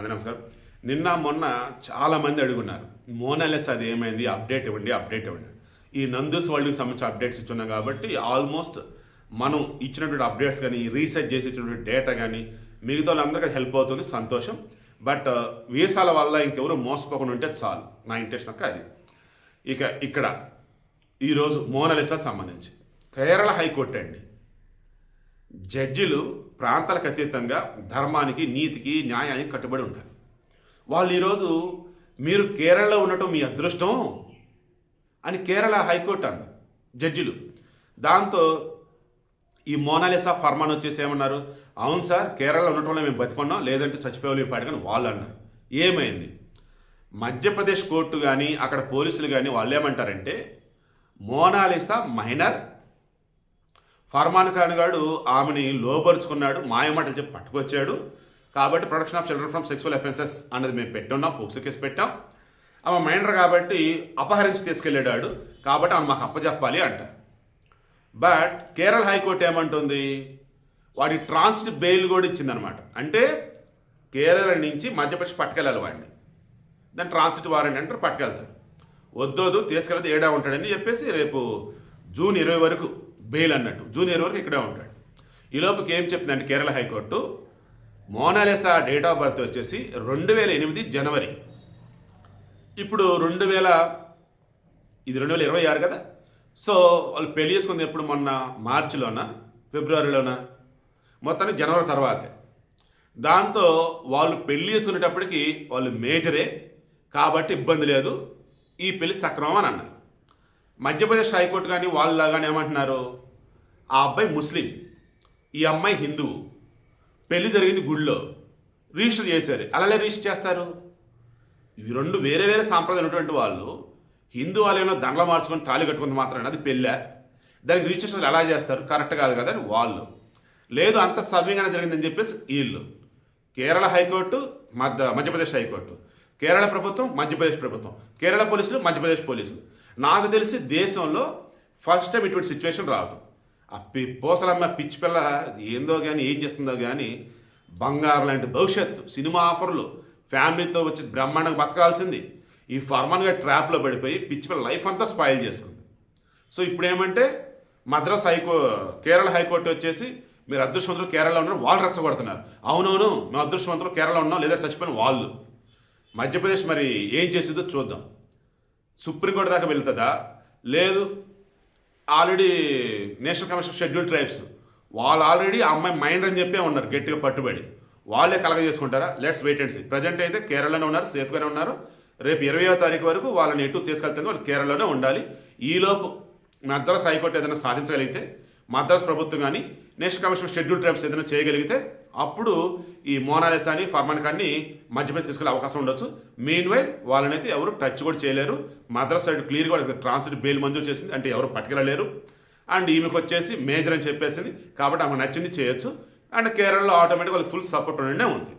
అందరూ నమస్కారం. నిన్న మొన్న చాలామంది అడుగున్నారు, మోనాలిసా అది ఏమైంది, అప్డేట్ ఇవ్వండి. ఈ నందూస్ వరల్డ్కి సంబంధించిన అప్డేట్స్ ఇచ్చున్నాం కాబట్టి ఆల్మోస్ట్ మనం ఇచ్చినటువంటి అప్డేట్స్ కానీ రీసెర్చ్ చేసి ఇచ్చినటువంటి డేటా కానీ మిగతా వాళ్ళందరికీ హెల్ప్ అవుతుంది, సంతోషం. బట్ వీసాల వల్ల ఇంకెవరు మోసపోకుండా ఉంటే చాలు, నా ఇంటెన్షన్ ఒక అది. ఇక్కడ ఈరోజు మోనాలిసా సంబంధించి కేరళ హైకోర్టు అండి, జడ్జిలు ప్రాంతాలకు అతీతంగా ధర్మానికి, నీతికి, న్యాయానికి కట్టుబడి ఉంటారు. వాళ్ళు ఈరోజు మీరు కేరళలో ఉండటం మీ అదృష్టం అని కేరళ హైకోర్టు అంది జడ్జిలు. దాంతో ఈ మోనాలిసా ఫర్మాన్ వచ్చేసి ఏమన్నారు, అవును సార్ కేరళలో ఉండటం వల్ల మేము బతికున్నాం, లేదంటే చచ్చిపోయి పాడకని వాళ్ళు అన్నారు. ఏమైంది, మధ్యప్రదేశ్ కోర్టు కానీ అక్కడ పోలీసులు కానీ వాళ్ళు ఏమంటారంటే మోనాలిసా మైనర్, ఫర్మాన్ ఖాన్ గారు ఆమెని లోపరుచుకున్నాడు, మాయమాటలు చెప్పి పట్టుకొచ్చాడు, కాబట్టి protection of children from sexual offences అన్నది మేము పెట్టున్నాం, పోక్సో కేసు పెట్టాం. ఆమె మైనర్ కాబట్టి అపహరించి తీసుకెళ్ళాడు, కాబట్టి ఆమె మాకు అప్పచెప్పాలి అంటారు. బట్ కేరళ హైకోర్టు ఏమంటుంది, వాడి ట్రాన్సిట్ బెయిల్ కూడా ఇచ్చిందనమాట. అంటే కేరళ నుంచి మధ్యప్రదేశ్ పట్టుకెళ్ళాలి వాడిని, దాన్ని ట్రాన్సిట్ వారెంట్ అంటారు, పట్టుకెళ్తారు. వద్దోదు తీసుకెళ్తే ఏడా ఉంటాడని చెప్పేసి రేపు జూన్ 20 వరకు బెయిల్ అన్నట్టు, జూన్ 20 వరకు ఇక్కడే ఉంటాడు. ఈలోపుకి ఏం చెప్తుందంటే Kerala high court, Monalisa date of birth వచ్చేసి 2008 జనవరి. ఇప్పుడు 2026 కదా. సో వాళ్ళు పెళ్లి చేసుకుంది ఎప్పుడు, మొన్న మార్చిలోనా ఫిబ్రవరిలోనా, మొత్తానికి జనవరి తర్వాతే. దాంతో వాళ్ళు పెళ్లి చేసుకునేటప్పటికి వాళ్ళు మేజరే కాబట్టి ఇబ్బంది లేదు, ఈ పెళ్లి సక్రమం అని అన్నారు. మధ్యప్రదేశ్ హైకోర్టు కానీ వాళ్ళు కానీ ఏమంటున్నారు, ఆ అబ్బాయి ముస్లిం, ఈ అమ్మాయి హిందువు, పెళ్లి జరిగింది గుడిలో, రిజిస్టర్ చేశారు. అలాగే రిజిస్టర్ చేస్తారు. ఇవి రెండు వేరే వేరే సాంప్రదాయం ఉన్నటువంటి వాళ్ళు, హిందూ వాళ్ళేమో దండలు మార్చుకొని తాళి కట్టుకుంది మాత్రమే అది పెళ్ళా, దానికి రిజిస్ట్రేషన్ ఎలా చేస్తారు, కరెక్ట్ కాదు కదా అని వాళ్ళు, లేదు అంత సవ్యంగానే జరిగిందని చెప్పేసి వీళ్ళు. కేరళ హైకోర్టు, మధ్యప్రదేశ్ హైకోర్టు, కేరళ ప్రభుత్వం, మధ్యప్రదేశ్ ప్రభుత్వం, కేరళ పోలీసులు, మధ్యప్రదేశ్ పోలీసులు. నాకు తెలిసి దేశంలో ఫస్ట్ టైం ఇటువంటి సిచ్యువేషన్ రాదు. ఆ పోసలమ్మ పిచ్చి పిల్ల ఏందో కానీ ఏం చేస్తుందో కానీ, బంగారం లాంటి భవిష్యత్తు, సినిమా ఆఫర్లు, ఫ్యామిలీతో వచ్చి బ్రహ్మాండంగా బతకాల్సింది, ఈ ఫర్మాన్గా ట్రాప్లో పడిపోయి పిచ్చి పిల్ల లైఫ్ అంతా స్పాయిల్ చేసుకుంది. సో ఇప్పుడు ఏమంటే కేరళ హైకోర్టు వచ్చేసి మీరు అదృష్టవంతులు కేరళలో ఉన్నారు, వాళ్ళు రెచ్చగొడుతున్నారు. అవునవును మేము అదృష్టవంతులు కేరళలో ఉన్నాం, లేదా చచ్చిపోయిన వాళ్ళు. మధ్యప్రదేశ్ మరి ఏం చేసిందో చూద్దాం. సుప్రీంకోర్టు దాకా వెళ్తుందా, లేదు already national commission schedule tribes వాళ్ళు ఆల్రెడీ ఆ అమ్మాయి మైనర్ అని చెప్పే ఉన్నారు, గట్టిగా పట్టుబడి వాళ్ళే కలగ చేసుకుంటారా, let's wait and see. Present అయితే కేరళలోనే ఉన్నారు, సేఫ్గానే ఉన్నారు. రేపు 20వ తారీఖు వరకు వాళ్ళని ఎటు తీసుకెళ్తుంది, వాళ్ళు కేరళలోనే ఉండాలి. ఈలోపు మద్రాస్ హైకోర్టు ఏదైనా సాధించగలిగితే, మద్రాస్ ప్రభుత్వం కానీ నేషనల్ కమిషన్ షెడ్యూల్ ట్రైబ్స్ ఏదైనా చేయగలిగితే, అప్పుడు ఈ మోనాలిసాని, ఫర్మాన్ ఖాన్ని మధ్యప్రదేశ్ తీసుకెళ్లే అవకాశం ఉండొచ్చు. మీన్ వైల్ వాళ్ళనైతే ఎవరు టచ్ కూడా చేయలేరు. మద్రాస్ సైడ్ క్లియర్గా ట్రాన్సిట్ బెయిల్ మంజూరు చేసింది, అంటే ఎవరు పట్టుకెళ్ళలేరు. అండ్ ఈమెకు వచ్చేసి మేజర్ అని చెప్పేసింది, కాబట్టి ఆమెకు నచ్చింది చేయొచ్చు. అండ్ కేరళలో ఆటోమేటిక్ వాళ్ళకి ఫుల్ సపోర్ట్ ఉండే ఉంది.